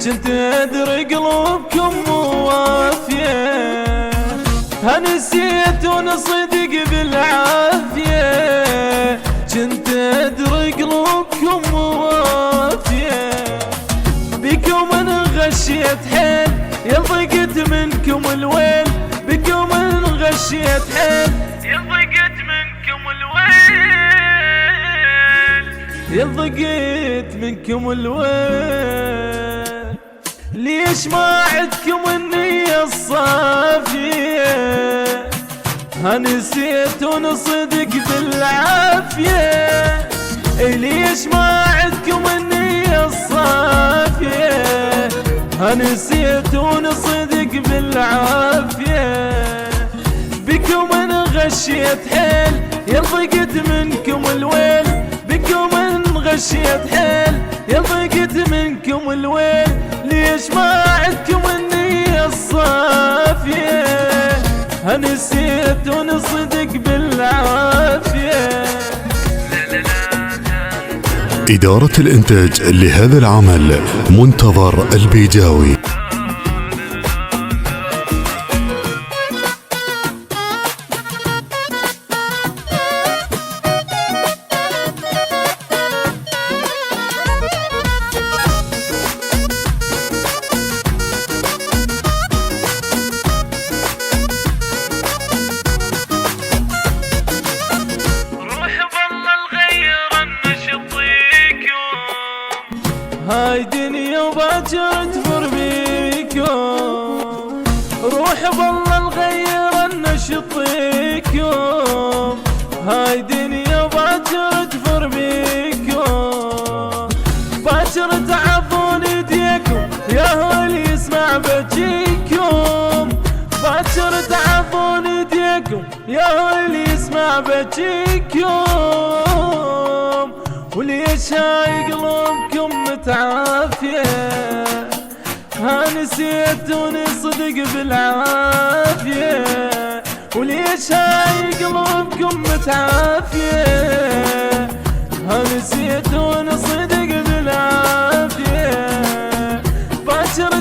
كنت ادري قلوبكم موافية، هنسيتون صدق بالعافية، كنت ادري قلوبكم موافية، بكم انا غشيت حيل يضقت منكم الويل، بكم انا غشيت حيل يضقت منكم الويل، يضقت منكم الويل، ليش ما عدكم النية الصافية، هنسيتون صدق بالعافية، ليش ما عدكم النية الصافية، هنسيتون صدق بالعافية، بكم انا غشيت حيل يضقت منكم الويل، بكم انا غشيت حيل يضقت منكم الويل، ليش ما عدكم النية الصافية، هنسيتون صدق بالعافية. إدارة الإنتاج لهذا العمل منتظر البيجاوي. هاي دنيا وباجر تفر بيكم، روح بالله الغير نشطيكم، هاي دنيا وباجر تفر بيكم، باجر تعضون ايديكم يا هول يسمع بجيكم، باجر تعضون ايديكم يا هول يسمع بجيكم، وليش هاي قلوبكم متعافية، هنسيتوني صدق بالعافية، وليش هاي قلوبكم متعافية، هنسيتوني صدق بالعافية، باكر